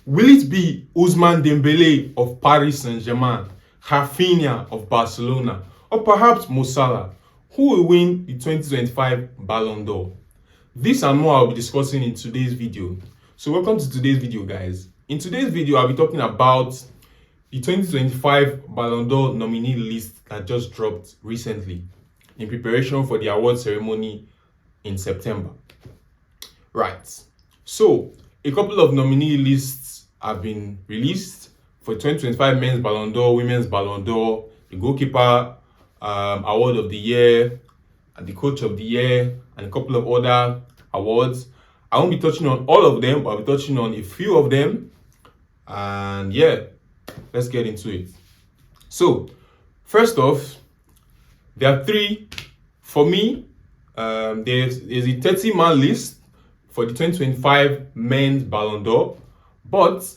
Will it be Ousmane Dembele of Paris Saint-Germain, Rafinha of Barcelona, or perhaps Mo Salah, who will win the 2025 Ballon d'Or? This and more I'll be discussing in today's video. So welcome to today's video, guys. In today's video, I'll be talking about the 2025 Ballon d'Or nominee list that just dropped recently in preparation for the award ceremony in September. Right. So a couple of nominee lists have been released for 2025 Men's Ballon d'Or, Women's Ballon d'Or, the Goalkeeper Award of the Year, and the Coach of the Year, and a couple of other awards. I won't be touching on all of them, but I'll be touching on a few of them. And yeah, let's get into it. So, first off, there are three. For me, there's a 30-man list for the 2025 Men's Ballon d'Or, but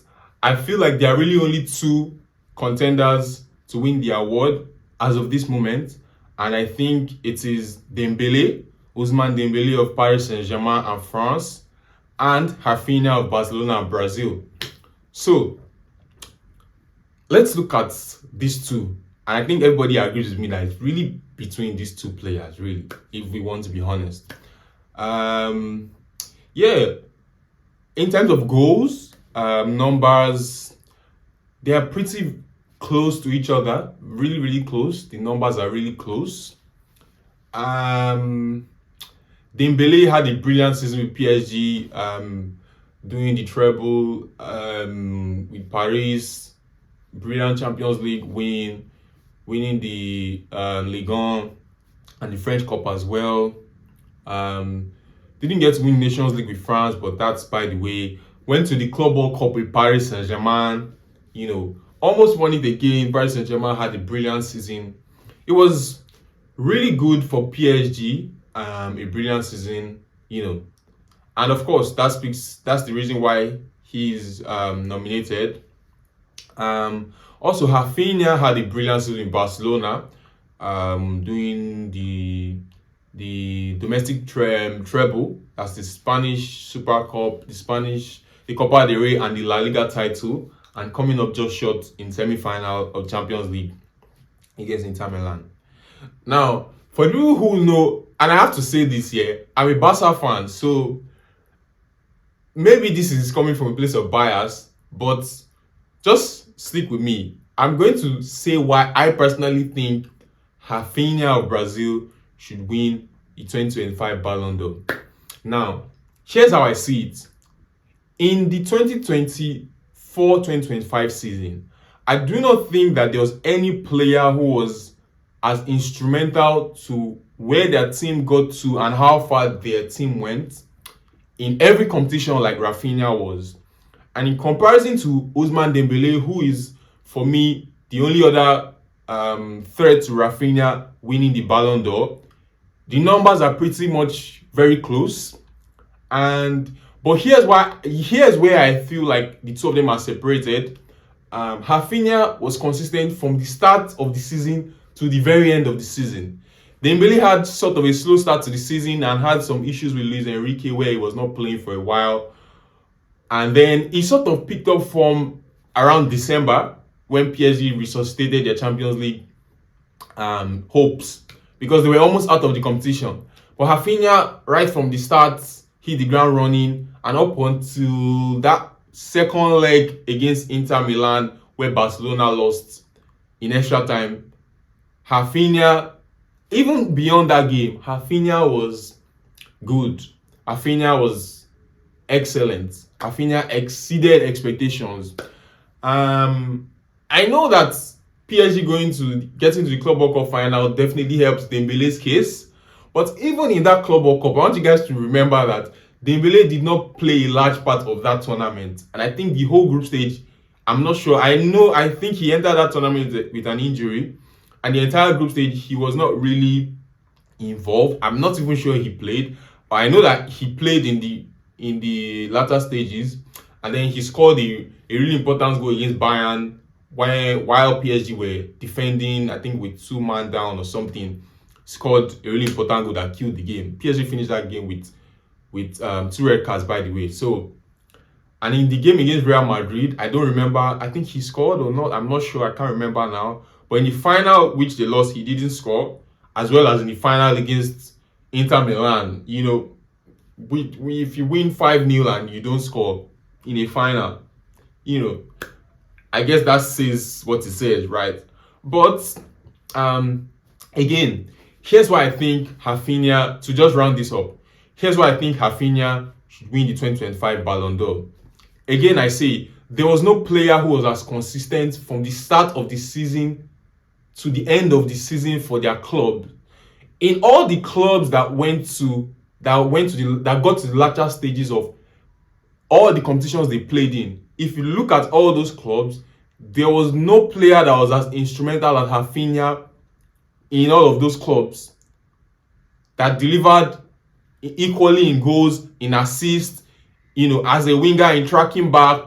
I feel like there are really only two contenders to win the award as of this moment, and I think it is Dembele, Ousmane Dembele of Paris Saint-Germain and France, and Rafinha of Barcelona and Brazil. So let's look at these two, and I think everybody agrees with me that it's really between these two players, really, if we want to be honest. Yeah, in terms of goals, numbers, they are pretty close to each other, really close. The numbers are really close. Dembele had a brilliant season with PSG, doing the treble with Paris, brilliant Champions League win, winning the Ligue 1 and the French Copa as well. Didn't get to win Nations League with France, but that's by the way. Went to the Club World Cup with Paris Saint-Germain, almost won it again. Paris Saint-Germain had a brilliant season. It was really good for PSG, a brilliant season, and of course that's the reason why he's nominated. Also, Rafinha had a brilliant season in Barcelona, doing the domestic treble. That's the Spanish Super Cup, the Copa del Rey, and the La Liga title, and coming up just short in semi-final of Champions League against Inter Milan. Now, for people who know, and I have to say this here, I'm a Barca fan, so maybe this is coming from a place of bias, but just stick with me. I'm going to say why I personally think Rafinha of Brazil should win the 2025 Ballon d'Or. Now, here's how I see it. In the 2024-2025 season, I do not think that there was any player who was as instrumental to where their team got to and how far their team went in every competition like Rafinha was. And in comparison to Ousmane Dembele, who is, for me, the only other threat to Rafinha winning the Ballon d'Or, the numbers are pretty much very close. But here's where I feel like the two of them are separated. Rafinha was consistent from the start of the season to the very end of the season. Dembele had sort of a slow start to the season and had some issues with Luis Enrique where he was not playing for a while. And then he sort of picked up form around December when PSG resuscitated their Champions League hopes, because they were almost out of the competition. But Rafinha, right from the start, hit the ground running, and up until that second leg against Inter Milan, where Barcelona lost in extra time, Rafinha, even beyond that game, Rafinha was good. Rafinha was excellent. Rafinha exceeded expectations. I know that PSG getting to the Club World Cup final definitely helps Dembele's case. But even in that Club World Cup, I want you guys to remember that Dembele did not play a large part of that tournament. And I think the whole group stage, I'm not sure. I think he entered that tournament with an injury. And the entire group stage, he was not really involved. I'm not even sure he played. But I know that he played in the latter stages. And then he scored a really important goal against Bayern while PSG were defending, I think with 2 man down or something. Scored a really important goal that killed the game. PSG finished that game with 2 red cards, by the way. So And in the game against Real Madrid, I don't remember, I think he scored or not, I'm not sure, I can't remember now. But in the final, which they lost, he didn't score, as well as in the final against Inter Milan. If you win 5-0 and you don't score in a final, I guess that says what it says, right? But again, here's why I think Rafinha, to just round this up, here's why I think Rafinha should win the 2025 Ballon d'Or. Again, I say, there was no player who was as consistent from the start of the season to the end of the season for their club. In all the clubs that got to the latter stages of all the competitions they played in, if you look at all those clubs, there was no player that was as instrumental as Rafinha in all of those clubs, that delivered equally in goals, in assists, as a winger, in tracking back,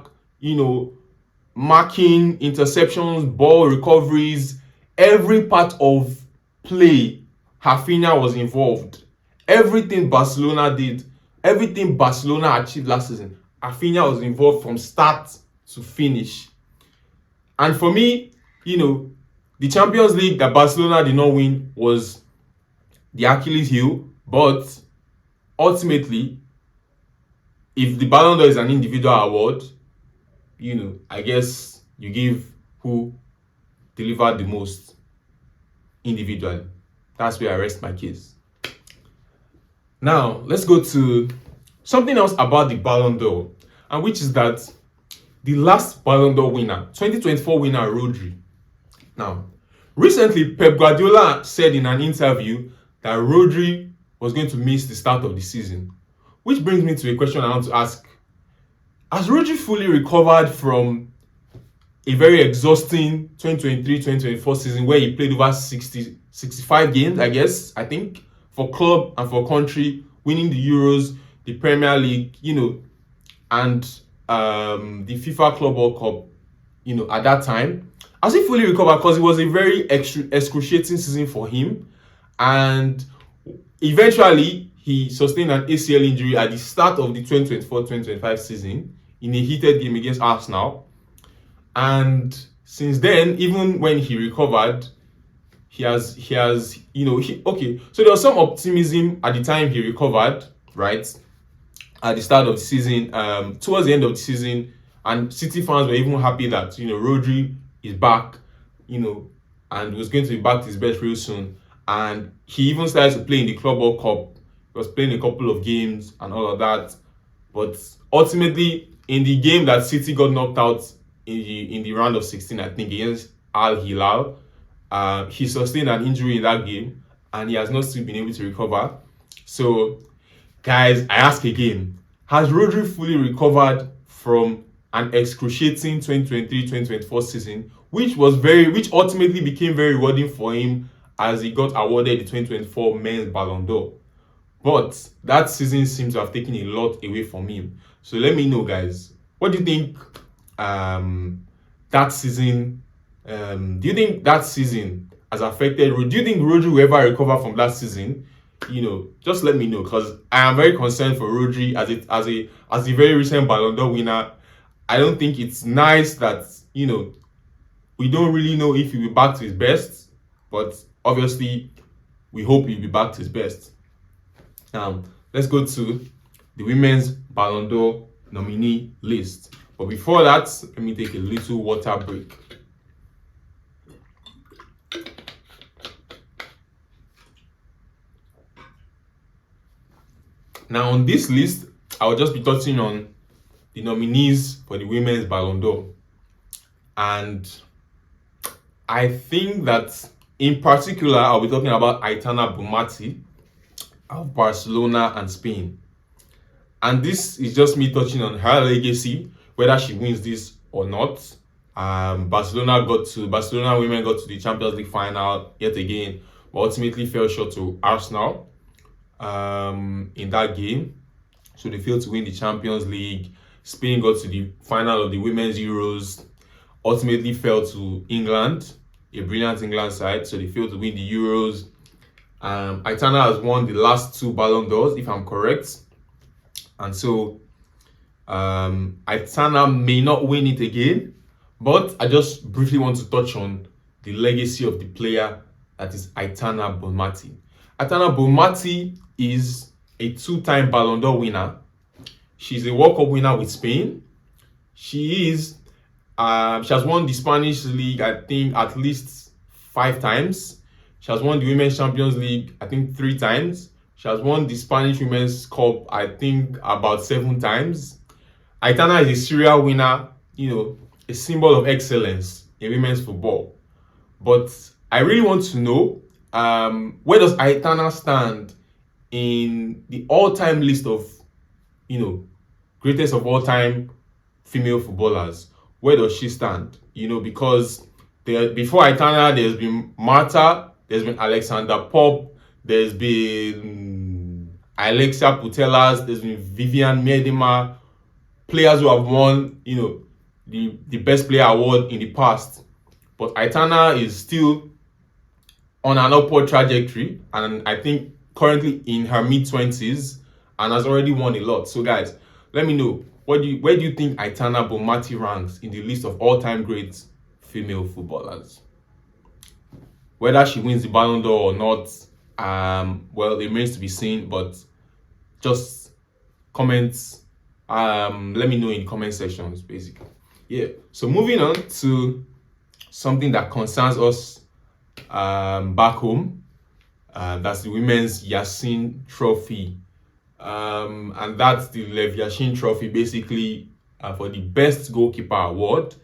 marking, interceptions, ball recoveries, every part of play, Rafinha was involved. Everything Barcelona did, everything Barcelona achieved last season, Rafinha was involved from start to finish. And for me, the Champions League that Barcelona did not win was the Achilles heel. But ultimately, if the Ballon d'Or is an individual award, I guess you give who delivered the most individually. That's where I rest my case. Now, let's go to something else about the Ballon d'Or, and which is that the last Ballon d'Or winner, 2024 winner, Rodri. Now, recently, Pep Guardiola said in an interview that Rodri was going to miss the start of the season. Which brings me to a question I want to ask. Has Rodri fully recovered from a very exhausting 2023-2024 season where he played over 65 games, I think, for club and for country, winning the Euros, the Premier League, and the FIFA Club World Cup, at that time? Has he fully recovered? Because it was a very excruciating season for him. And eventually, he sustained an ACL injury at the start of the 2024-2025 season in a heated game against Arsenal. And since then, even when he recovered, so there was some optimism at the time he recovered, right? At the start of the season, towards the end of the season, and City fans were even happy that, Rodri is back, and was going to be back to his best real soon. And he even started to play in the Club World Cup. He was playing a couple of games and all of that. But ultimately, in the game that City got knocked out in the round of 16, I think, against Al Hilal, he sustained an injury in that game, and he has not still been able to recover. So, guys, I ask again, has Rodri fully recovered from an excruciating 2023-2024 season, which ultimately became very rewarding for him as he got awarded the 2024 Men's Ballon d'Or? But that season seems to have taken a lot away from him. So let me know, guys. What do you think that season... do you think that season has affected Rodri? Do you think Rodri will ever recover from that season? Just let me know, because I am very concerned for Rodri as a very recent Ballon d'Or winner. I don't think it's nice that, we don't really know if he'll be back to his best, but obviously we hope he'll be back to his best. Now, let's go to the Women's Ballon d'Or nominee list. But before that, let me take a little water break. Now, on this list, I'll just be touching on the nominees for the Women's Ballon d'Or. And I think that in particular, I'll be talking about Aitana Bonmati of Barcelona and Spain. And this is just me touching on her legacy, whether she wins this or not. Barcelona women got to the Champions League final yet again, but ultimately fell short to Arsenal in that game. So they failed to win the Champions League. Spain got to the final of the Women's Euros, ultimately fell to England, a brilliant England side, so they failed to win the Euros. Aitana has won the last two Ballon d'Ors, if I'm correct. And so Aitana may not win it again, but I just briefly want to touch on the legacy of the player that is Aitana Bonmati. Aitana Bonmati is a two-time Ballon d'Or winner. She's a World Cup winner with Spain. She has won the Spanish league, I think, at least 5 times. She has won the Women's Champions League, I think, 3 times. She has won the Spanish Women's Cup, I think, about 7 times. Aitana is a serial winner, a symbol of excellence in women's football. But I really want to know, where does Aitana stand in the all-time list of, greatest of all-time female footballers? Where does she stand? Because before Aitana, there's been Marta, there's been Alexander Pope, there's been Alexia Putellas, there's been Vivian Miedema, players who have won, the best player award in the past. But Aitana is still on an upward trajectory, and I think currently in her mid-20s, and has already won a lot. So guys, let me know, where do you think Aitana Bonmati ranks in the list of all-time great female footballers? Whether she wins the Ballon d'Or or not, well, it remains to be seen, but just comments, let me know in the comment sections, basically. Yeah, so moving on to something that concerns us back home, that's the Women's Yashin Trophy. And that's the Lev Yashin Trophy, basically, for the Best Goalkeeper Award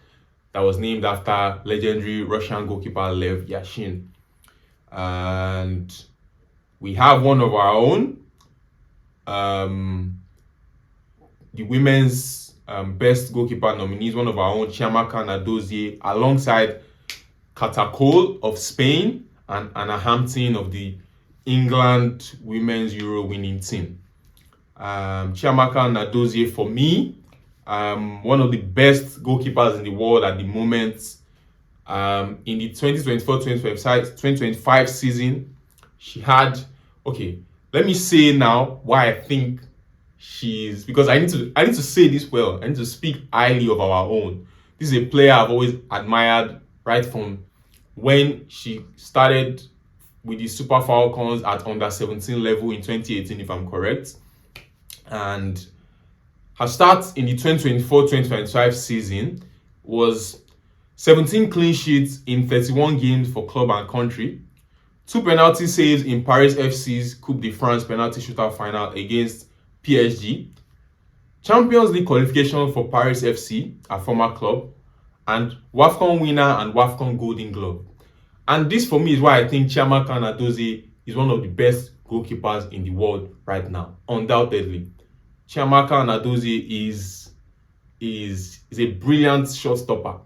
that was named after legendary Russian goalkeeper Lev Yashin. And we have one of our own, the Women's Best Goalkeeper nominees, one of our own, Chiamaka Nnadozie, alongside Catacol of Spain and Anna Hampton of the England Women's Euro winning team. Chiamaka Nnadozie, for me, one of the best goalkeepers in the world at the moment. In the 2024-2025 season, she had, let me say now why I think she's, because I need to say this well. I need to speak highly of our own. This is a player I've always admired right from when she started with the Super Falcons at under 17 level in 2018, if I'm correct. And her start in the 2024-2025 season was 17 clean sheets in 31 games for club and country, 2 penalty saves in Paris FC's Coupe de France penalty shootout final against PSG, Champions League qualification for Paris FC, a former club, and WAFCON winner and WAFCON Golden Glove. And this, for me, is why I think Chiamaka Nnadozie is one of the best goalkeepers in the world right now, undoubtedly. Chiamaka Nnadozie is a brilliant shot stopper,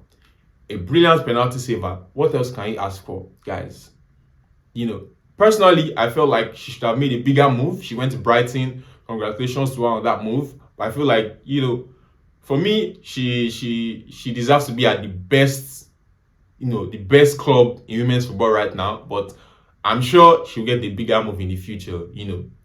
a brilliant penalty saver. What else can you ask for, guys? Personally, I felt like she should have made a bigger move. She went to Brighton. Congratulations to her on that move. But I feel like, for me, she deserves to be at the best, the best club in women's football right now. But I'm sure she'll get the bigger move in the future.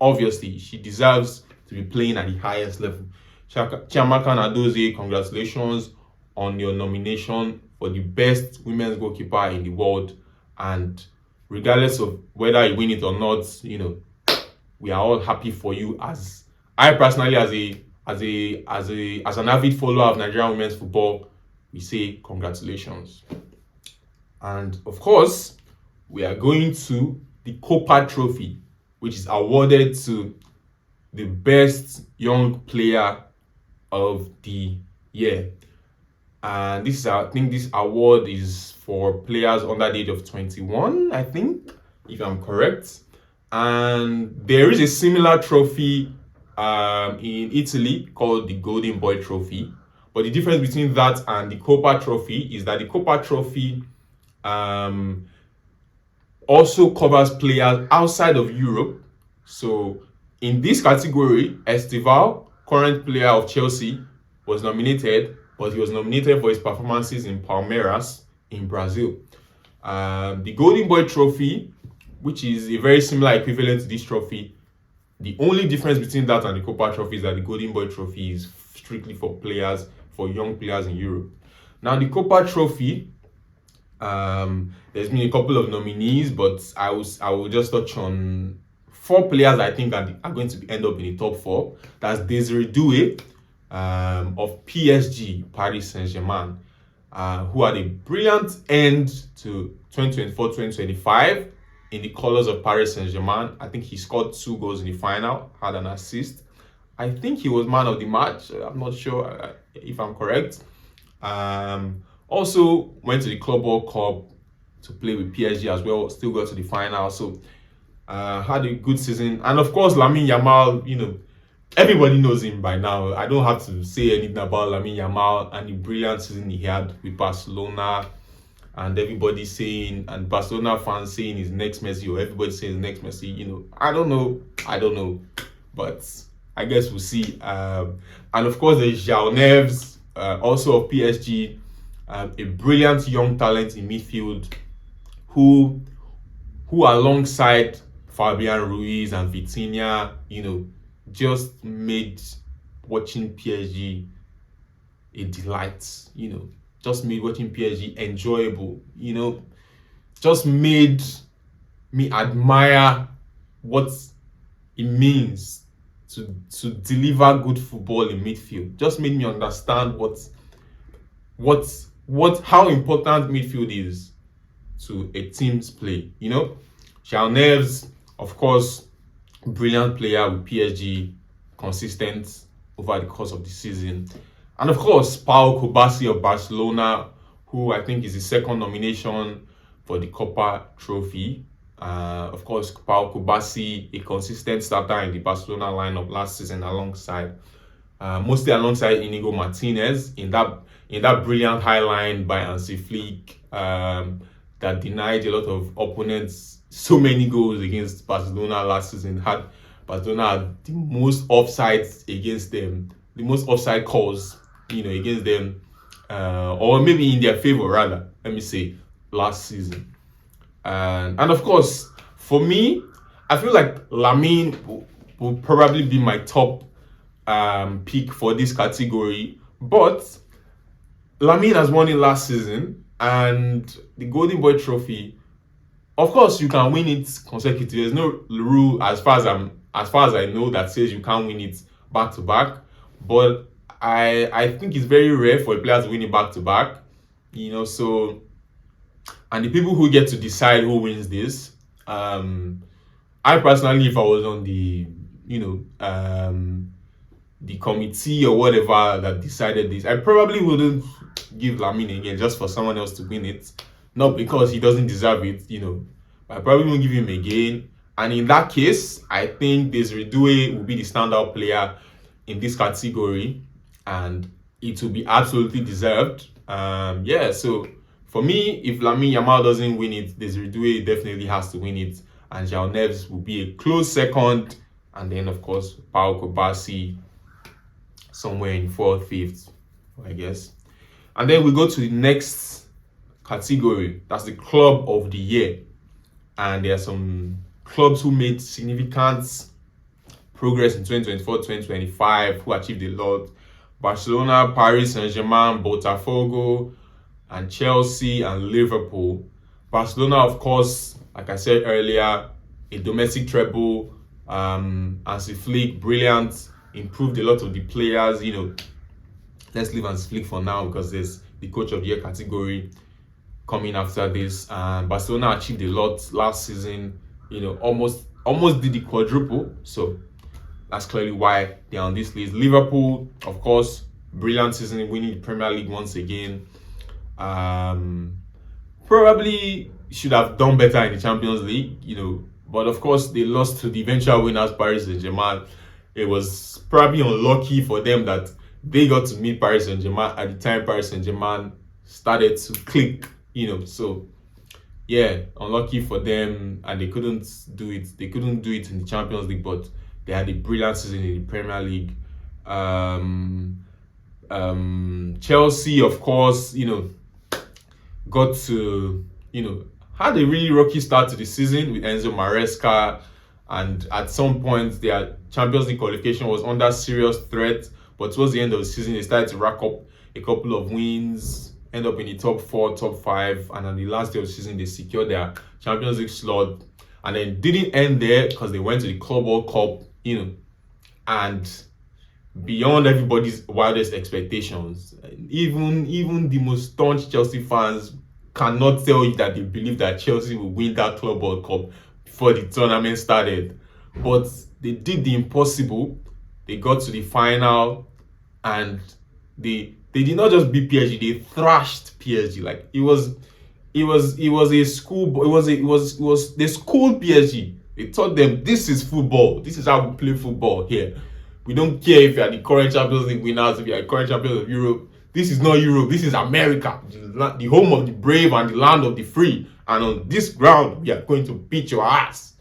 Obviously, she deserves to be playing at the highest level. Chiamaka Nnadozie, congratulations on your nomination for the best women's goalkeeper in the world. And regardless of whether you win it or not, we are all happy for you. As I personally, as an avid follower of Nigerian women's football, we say congratulations. And of course, we are going to the Kopa Trophy, which is awarded to the best young player of the year. And I think this award is for players under the age of 21, I think, if I'm correct. And there is a similar trophy in Italy called the Golden Boy Trophy. But the difference between that and the Kopa Trophy is that the Kopa Trophy also covers players outside of Europe. So in this category, Estival, current player of Chelsea, was nominated, but he was nominated for his performances in Palmeiras in Brazil. The Golden Boy Trophy, which is a very similar equivalent to this trophy, the only difference between that and the Copa Trophy is that the Golden Boy Trophy is strictly for young players in Europe. Now the Copa Trophy, there's been a couple of nominees, but I will just touch on 4 players I think are going to end up in the top 4. That's Desiree Doué of PSG, Paris Saint-Germain, who had a brilliant end to 2024-2025 in the colors of Paris Saint-Germain. I think he scored 2 goals in the final, had an assist. I think he was man of the match. I'm not sure if I'm correct. Also went to the Club World Cup to play with PSG as well. Still got to the final. So had a good season. And of course, Lamine Yamal, everybody knows him by now. I don't have to say anything about Lamine Yamal and the brilliant season he had with Barcelona. And everybody saying, and Barcelona fans saying he's next Messi, or everybody saying he's next Messi. I don't know. But I guess we'll see. And of course, there's João Neves, also of PSG, a brilliant young talent in midfield, who alongside Fabian Ruiz and Vitinha, just made watching PSG a delight. Just made watching PSG enjoyable. Just made me admire what it means to deliver good football in midfield. Just made me understand how important midfield is to a team's play. João Neves, of course, brilliant player with PSG, consistent over the course of the season. And of course, Pau Kubasi of Barcelona, who I think is the second nomination for the Copa Trophy. Of course, Pau Kubasi, a consistent starter in the Barcelona lineup last season, mostly alongside Inigo Martinez in that brilliant high line by Hansi Flick that denied a lot of opponents so many goals against Barcelona last season. Barcelona had the most offsides against them, the most offside calls, against them, or maybe in their favor rather. Let me say last season. And of course, for me, I feel like Lamine will probably be my top pick for this category. But Lamine has won it last season, and the Golden Boy Trophy, of course, you can win it consecutively. There's no rule as far as I know that says you can't win it back to back. But I think it's very rare for a player to win it back to back. So. And the people who get to decide who wins this, I personally, if I was on the committee or whatever that decided this, I probably wouldn't give Lamine again just for someone else to win it. Not because he doesn't deserve it, but I probably won't give him again. And in that case, I think Desiree Doué will be the standout player in this category, and it will be absolutely deserved. So for me, if Lamine Yamal doesn't win it, Desiree Doué definitely has to win it, and João Neves will be a close second, and then of course Pau Kubasi somewhere in 4th, 5th, I guess. And then we go to the next category. That's the Club of the Year, and there are some clubs who made significant progress in 2024-2025, who achieved a lot. Barcelona, Paris Saint-Germain, Botafogo, and Chelsea and Liverpool. Barcelona, of course, like I said earlier, a domestic treble. Hansi Flick, brilliant, improved a lot of the players. Let's leave Hansi Flick for now because there's the Coach of the Year category coming after this. Barcelona achieved a lot last season. Almost did the quadruple. So that's clearly why they're on this list. Liverpool, of course, brilliant season, winning the Premier League once again. Probably should have done better in the Champions League, but of course they lost to the eventual winners, Paris Saint-Germain. It was probably unlucky for them that they got to meet Paris Saint-Germain at the time Paris Saint-Germain started to click, so yeah, unlucky for them, and they couldn't do it. They couldn't do it in the Champions League, but they had a brilliant season in the Premier League. Chelsea, of course, got to, had a really rocky start to the season with Enzo Maresca, and at some point their Champions League qualification was under serious threat. But towards the end of the season, they started to rack up a couple of wins, end up in the top 4, top 5, and on the last day of the season, they secured their Champions League slot. And then didn't end there because they went to the Club World Cup, and beyond everybody's wildest expectations, even the most staunch Chelsea fans cannot tell you that they believe that Chelsea will win that Club World Cup before the tournament started. But they did the impossible. They got to the final, and they did not just beat PSG, they thrashed PSG. Like it was a school. It was the school PSG. They taught them, this is football. This is how we play football here. We don't care if you are the current Champions League winners, if you are the current champions of Europe. This is not Europe. This is America, the home of the brave and the land of the free. And on this ground, we are going to beat your ass.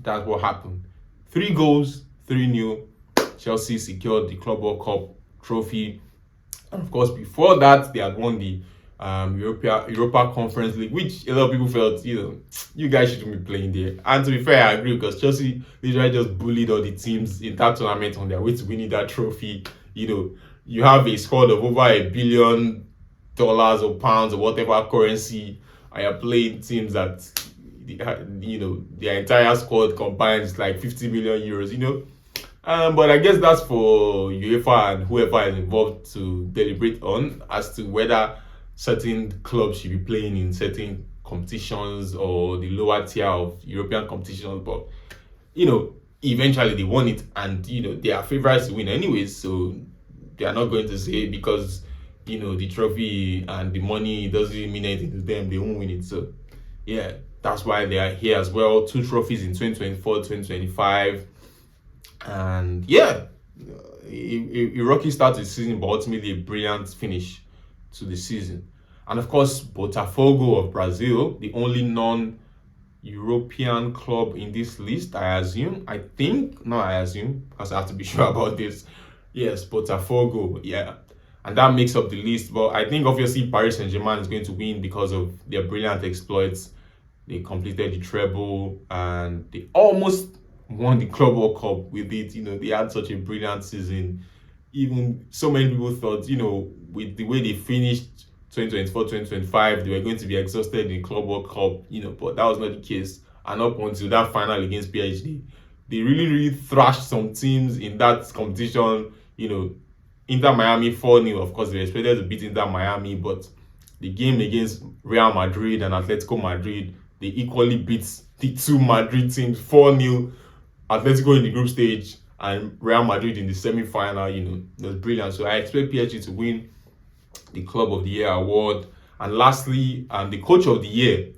That's what happened. 3 goals, 3-0. Chelsea secured the Club World Cup trophy. And of course, before that, they had won the Europa Conference League, which a lot of people felt, you guys shouldn't be playing there. And to be fair, I agree, because Chelsea literally just bullied all the teams in that tournament on their way to winning that trophy. You have a squad of over $1 billion or pounds or whatever currency, and you're playing teams that, their entire squad combined is like 50 million euros, But I guess that's for UEFA and whoever is involved to deliberate on as to whether certain clubs should be playing in certain competitions or the lower tier of European competitions. But, eventually they won it, and, they are favorites to win anyways. So they are not going to say because, the trophy and the money doesn't mean anything to them, they won't win it. So, yeah, that's why they are here as well. 2 trophies in 2024, 2025. And yeah, a rocky start to the season, but ultimately a brilliant finish to the season. And of course, Botafogo of Brazil, the only non-European club in this list, because I have to be sure about this. Yes, Botafogo, yeah. And that makes up the list. But I think obviously Paris Saint-Germain is going to win because of their brilliant exploits. They completed the treble and they almost won the Club World Cup with it. They had such a brilliant season. Even so many people thought, with the way they finished 2024, 2025, they were going to be exhausted in the Club World Cup, but that was not the case. And up until that final against PSG, they really, really thrashed some teams in that competition. Inter Miami 4-0. Of course, they were expected to beat Inter Miami, but the game against Real Madrid and Atletico Madrid, they equally beat the 2 Madrid teams 4-0. Atletico in the group stage and Real Madrid in the semi-final, it was brilliant. So I expect PSG to win the Club of the Year award. And lastly, the Coach of the Year.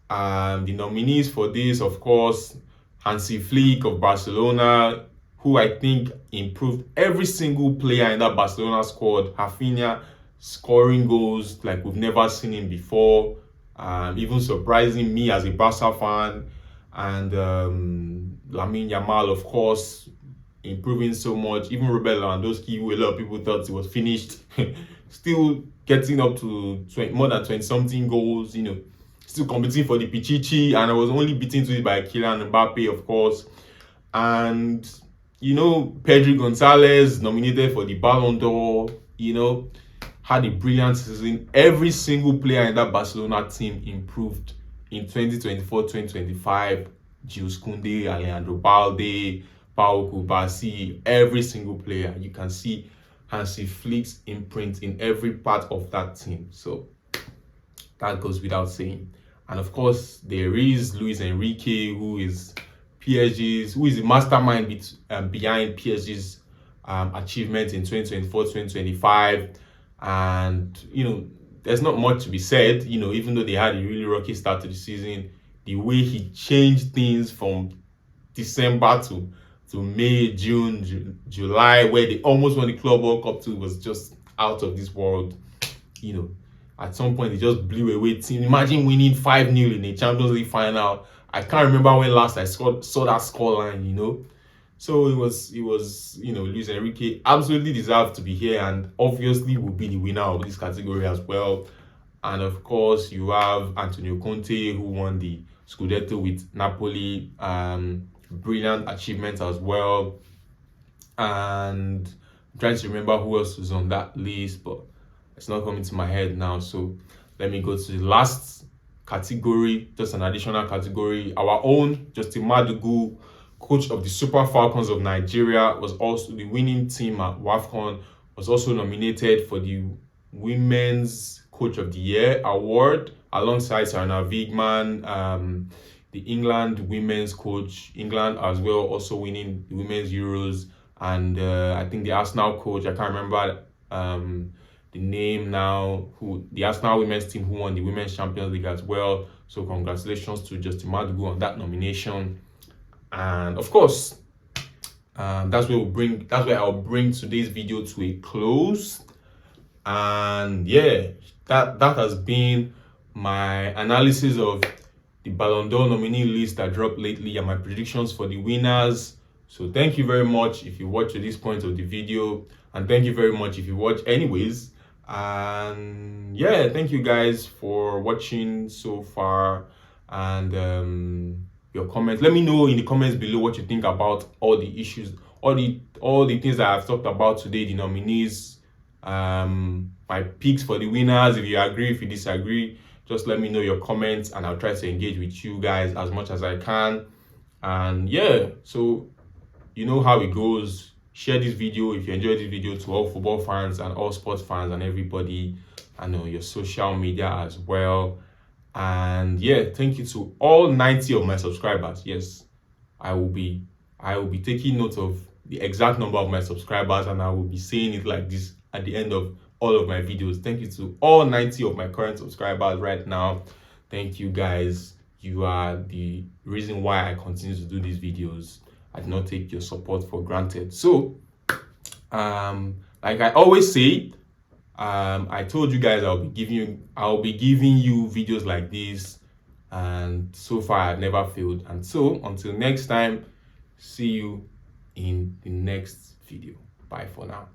The nominees for this, of course, Hansi Flick of Barcelona, who I think improved every single player in that Barcelona squad. Rafinha scoring goals like we've never seen him before, even surprising me as a Barca fan. And Lamine Yamal, of course, improving so much. Even Robert Lewandowski, who a lot of people thought he was finished, still getting up to more than 20-something goals, still competing for the Pichichi, and I was only beaten to it by Kylian Mbappe, of course. And, Pedro Gonzalez, nominated for the Ballon d'Or, had a brilliant season. Every single player in that Barcelona team improved in 2024-2025. Jules Koundé, Alejandro Balde, Pau Kubasi, every single player. You can see Hansi Flick's imprint in every part of that team. So that goes without saying. And of course, there is Luis Enrique, who is the mastermind behind PSG's achievement in 2024-2025. And, there's not much to be said, even though they had a really rocky start to the season, the way he changed things from December to May, June, July, where they almost won the Club World Cup too, was just out of this world. At some point, they just blew away team. Imagine winning 5-0 in a Champions League final. I can't remember when last I saw that scoreline, So it was, Luis Enrique absolutely deserved to be here, and obviously will be the winner of this category as well. And of course, you have Antonio Conte, who won the Scudetto with Napoli. Brilliant achievement as well. And I'm trying to remember who else was on that list, but it's not coming to my head now. So let me go to the last category, just an additional category. Our own Justin Madugu, coach of the Super Falcons of Nigeria, was also the winning team at WAFCON, was also nominated for the Women's Coach of the Year award alongside Sarina Wiegman, the England women's coach, England as well, also winning the Women's Euros, and I think the Arsenal coach, I can't remember the name now, who the Arsenal women's team who won the Women's Champions League as well. So congratulations to Justin Madugu on that nomination. And of course, that's where I'll bring today's video to a close. And yeah, that has been my analysis of the Ballon d'Or nominee list that dropped lately and my predictions for the winners. So thank you very much if you watch to this point of the video, and thank you very much if you watch anyways. And yeah, thank you guys for watching so far, and your comments, let me know in the comments below what you think about all the issues, all the things that I've talked about today, the nominees, my picks for the winners. If you agree, if you disagree, just let me know your comments and I'll try to engage with you guys as much as I can. And yeah, so you know how it goes. Share this video if you enjoyed this video to all football fans and all sports fans and everybody, and on your social media as well. And yeah, thank you to all 90 of my subscribers. Yes, I will be taking note of the exact number of my subscribers, and I will be saying it like this at the end of all of my videos. Thank you to all 90 of my current subscribers right now. Thank you guys. You are the reason why I continue to do these videos. I do not take your support for granted. So like I always say, I told you guys I'll be giving you videos like this, and so far I've never failed. And so until next time, see you in the next video. Bye for now.